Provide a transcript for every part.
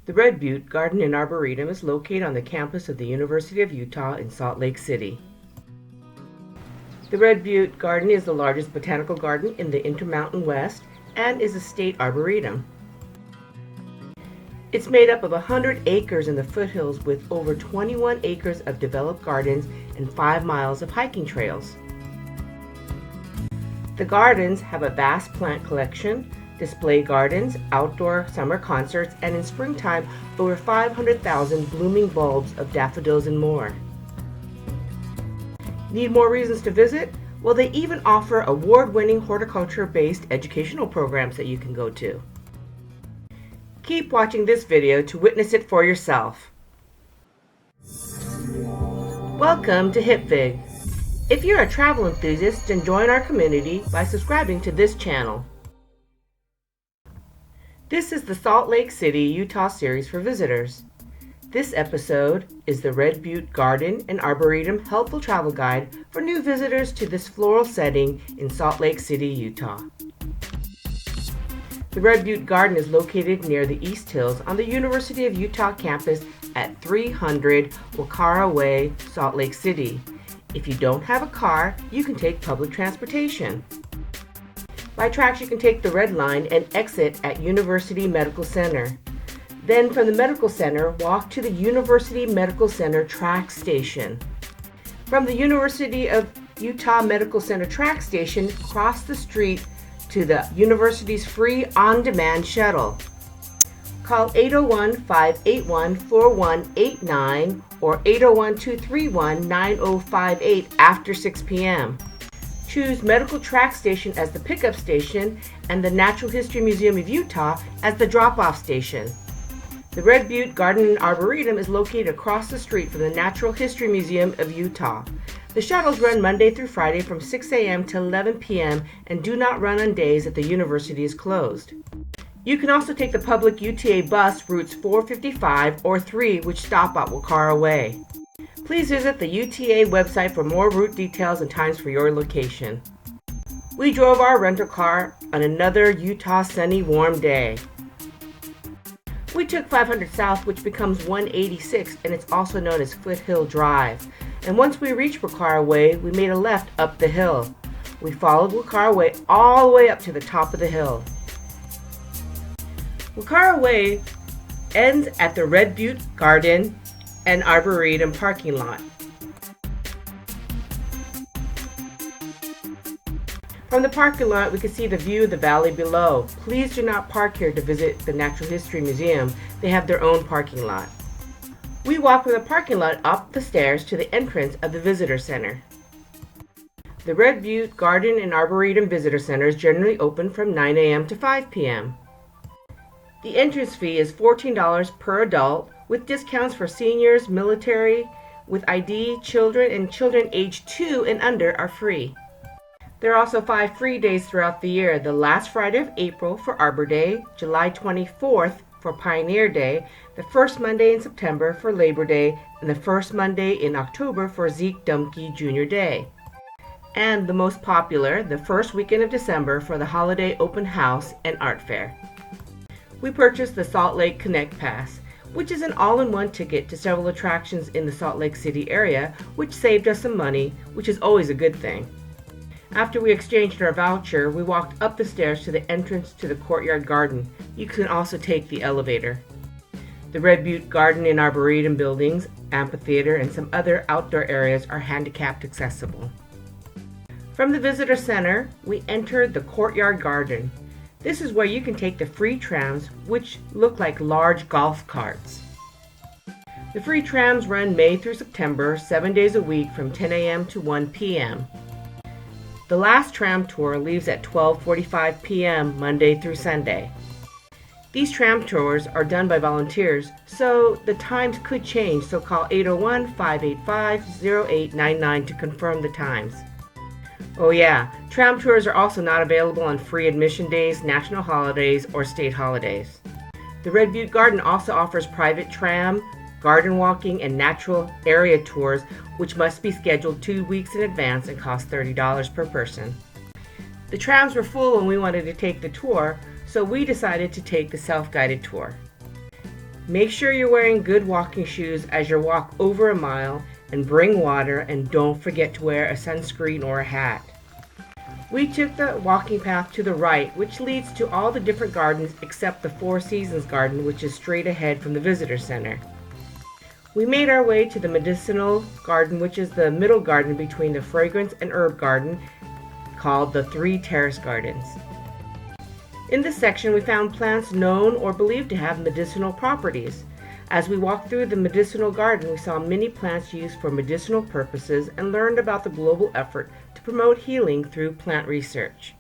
The Red Butte Garden and Arboretum is located on the campus of the University of Utah in Salt Lake City. The Red Butte Garden is the largest botanical garden in the Intermountain West and is a state arboretum. It's made up of 100 acres in the foothills with over 21 acres of developed gardens and 5 miles of hiking trails. The gardens have a vast plant collection, display gardens, outdoor summer concerts, and in springtime, over 500,000 blooming bulbs of daffodils and more. Need more reasons to visit? Well, they even offer award-winning horticulture-based educational programs that you can go to. Keep watching this video to witness it for yourself. Welcome to Hipfig. If you're a travel enthusiast, then join our community by subscribing to this channel. This is the Salt Lake City, Utah series for visitors. This episode is the Red Butte Garden and Arboretum Helpful Travel Guide for new visitors to this floral setting in Salt Lake City, Utah. The Red Butte Garden is located near the East Hills on the University of Utah campus at 300 Wacara Way, Salt Lake City. If you don't have a car, you can take public transportation. By TRAX, you can take the Red Line and exit at University Medical Center. Then from the Medical Center, walk to the University Medical Center TRAX station. From the University of Utah Medical Center TRAX station, cross the street to the university's free on-demand shuttle. Call 801-581-4189 or 801-231-9058 after 6 p.m. Choose Medical TRAX Station as the pickup station and the Natural History Museum of Utah as the drop-off station. The Red Butte Garden and Arboretum is located across the street from the Natural History Museum of Utah. The shuttles run Monday through Friday from 6 a.m. to 11 p.m. and do not run on days that the university is closed. You can also take the public UTA bus routes 455 or 3, which stop at Wacara Way. Please visit the UTA website for more route details and times for your location. We drove our rental car on another Utah sunny, warm day. We took 500 South, which becomes 186, and it's also known as Foothill Drive. And once we reached Wacara Way, we made a left up the hill. We followed Wacara Way all the way up to the top of the hill. Wacara Way ends at the Red Butte Garden and Arboretum parking lot. From the parking lot, we can see the view of the valley below. Please do not park here to visit the Natural History Museum. They have their own parking lot. We walk from the parking lot up the stairs to the entrance of the Visitor Center. The Red Butte Garden and Arboretum Visitor Center is generally open from 9 a.m. to 5 p.m. The entrance fee is $14 per adult, with discounts for seniors, military, with ID, children, and children aged 2 and under are free. There are also 5 free days throughout the year: the last Friday of April for Arbor Day, July 24th for Pioneer Day, the first Monday in September for Labor Day, and the first Monday in October for Zeke Dumke Jr. Day. And the most popular, the first weekend of December for the Holiday Open House and Art Fair. We purchased the Salt Lake Connect Pass, which is an all-in-one ticket to several attractions in the Salt Lake City area, which saved us some money, which is always a good thing. After we exchanged our voucher, we walked up the stairs to the entrance to the Courtyard Garden. You can also take the elevator. The Red Butte Garden and Arboretum buildings, amphitheater, and some other outdoor areas are handicapped accessible. From the Visitor Center, we entered the Courtyard Garden. This is where you can take the free trams, which look like large golf carts. The free trams run May through September, 7 days a week from 10 a.m. to 1 p.m. The last tram tour leaves at 12:45 p.m. Monday through Sunday. These tram tours are done by volunteers, so the times could change, so call 801-585-0899 to confirm the times. Oh yeah, tram tours are also not available on free admission days, national holidays, or state holidays. The Red Butte Garden also offers private tram, garden walking, and natural area tours, which must be scheduled 2 weeks in advance and cost $30 per person. The trams were full when we wanted to take the tour, so we decided to take the self-guided tour. Make sure you're wearing good walking shoes as you walk over a mile, and bring water, and don't forget to wear a sunscreen or a hat. We took the walking path to the right, which leads to all the different gardens except the Four Seasons Garden, which is straight ahead from the visitor center. We made our way to the Medicinal Garden, which is the middle garden between the Fragrance and Herb Garden, called the Three Terrace Gardens. In this section, we found plants known or believed to have medicinal properties. As we walked through the medicinal garden, we saw many plants used for medicinal purposes and learned about the global effort to promote healing through plant research.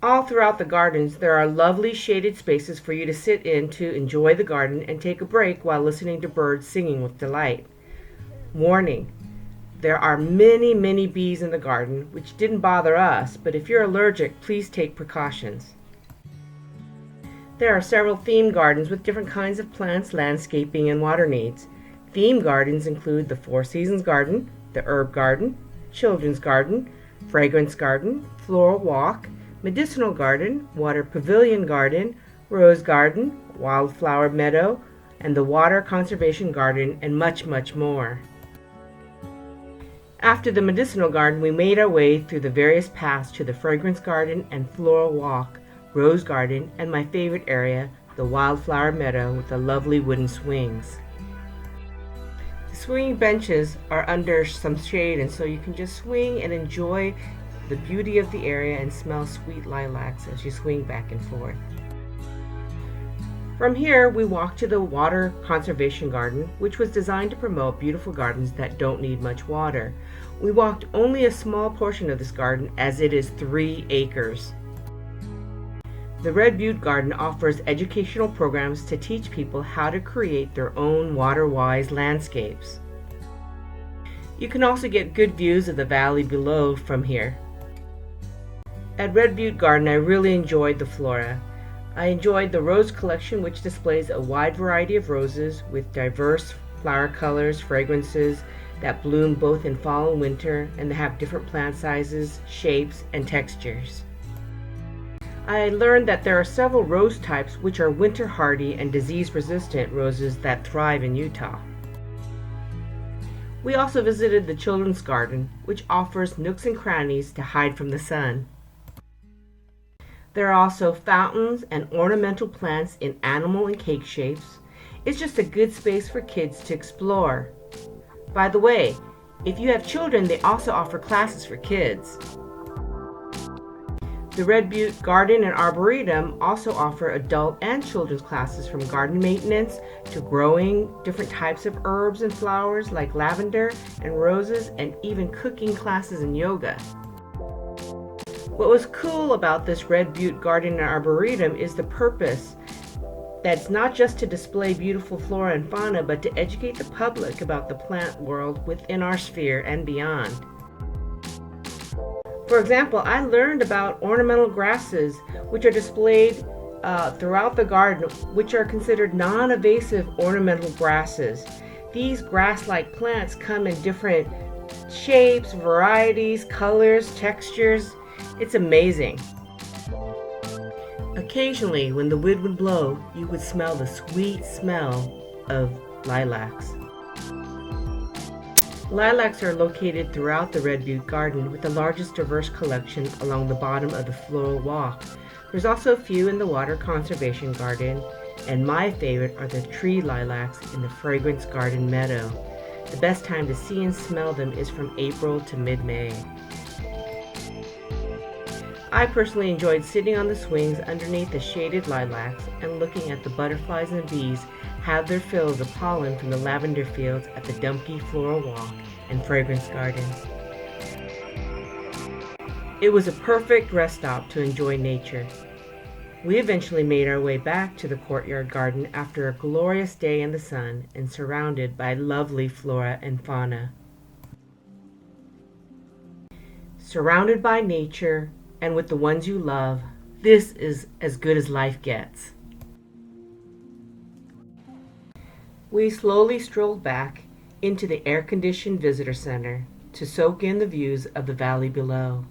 All throughout the gardens, there are lovely shaded spaces for you to sit in to enjoy the garden and take a break while listening to birds singing with delight. Warning: there are many bees in the garden, which didn't bother us, but if you're allergic, please take precautions. There are several theme gardens with different kinds of plants, landscaping, and water needs. Theme gardens include the Four Seasons Garden, the Herb Garden, Children's Garden, Fragrance Garden, Floral Walk, Medicinal Garden, Water Pavilion Garden, Rose Garden, Wildflower Meadow, and the Water Conservation Garden, and much more. After the Medicinal Garden, we made our way through the various paths to the Fragrance Garden and Floral Walk, Rose Garden, and my favorite area, the Wildflower Meadow with the lovely wooden swings. The swinging benches are under some shade, and so you can just swing and enjoy the beauty of the area and smell sweet lilacs as you swing back and forth. From here, we walked to the Water Conservation Garden, which was designed to promote beautiful gardens that don't need much water. We walked only a small portion of this garden as it is 3 acres. The Red Butte Garden offers educational programs to teach people how to create their own water-wise landscapes. You can also get good views of the valley below from here. At Red Butte Garden, I really enjoyed the flora. I enjoyed the rose collection, which displays a wide variety of roses with diverse flower colors, fragrances that bloom both in fall and winter, and they have different plant sizes, shapes, and textures. I learned that there are several rose types which are winter hardy and disease-resistant roses that thrive in Utah. We also visited the Children's Garden, which offers nooks and crannies to hide from the sun. There are also fountains and ornamental plants in animal and cake shapes. It's just a good space for kids to explore. By the way, if you have children, they also offer classes for kids. The Red Butte Garden and Arboretum also offer adult and children's classes from garden maintenance to growing different types of herbs and flowers like lavender and roses, and even cooking classes and yoga. What was cool about this Red Butte Garden and Arboretum is the purpose. That's not just to display beautiful flora and fauna, but to educate the public about the plant world within our sphere and beyond. For example, I learned about ornamental grasses, which are displayed throughout the garden, which are considered non-invasive ornamental grasses. These grass-like plants come in different shapes, varieties, colors, textures. It's amazing. Occasionally, when the wind would blow, you would smell the sweet smell of lilacs. Lilacs are located throughout the Red Butte Garden with the largest diverse collection along the bottom of the Floral Walk. There's also a few in the Water Conservation Garden, and my favorite are the tree lilacs in the Fragrance Garden Meadow. The best time to see and smell them is from April to mid-May. I personally enjoyed sitting on the swings underneath the shaded lilacs and looking at the butterflies and bees have their fills of pollen from the lavender fields at the Dumpke Floral Walk and Fragrance Gardens. It was a perfect rest stop to enjoy nature. We eventually made our way back to the Courtyard Garden after a glorious day in the sun and surrounded by lovely flora and fauna. Surrounded by nature and with the ones you love, this is as good as life gets. We slowly strolled back into the air-conditioned visitor center to soak in the views of the valley below.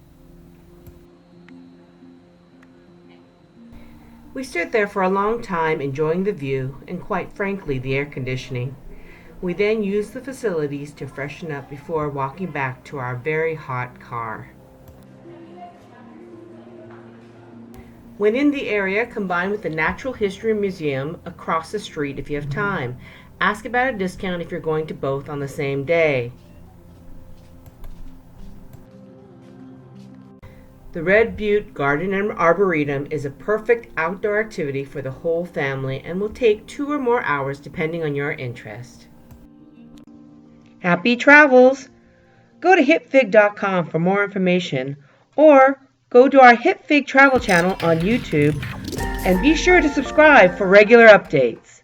We stood there for a long time enjoying the view and, quite frankly, the air conditioning. We then used the facilities to freshen up before walking back to our very hot car. When in the area, combine with the Natural History Museum across the street if you have time. Ask about a discount if you're going to both on the same day. The Red Butte Garden and Arboretum is a perfect outdoor activity for the whole family and will take 2 or more hours depending on your interest. Happy travels! Go to hipfig.com for more information, or go to our Hipfig travel channel on YouTube and be sure to subscribe for regular updates.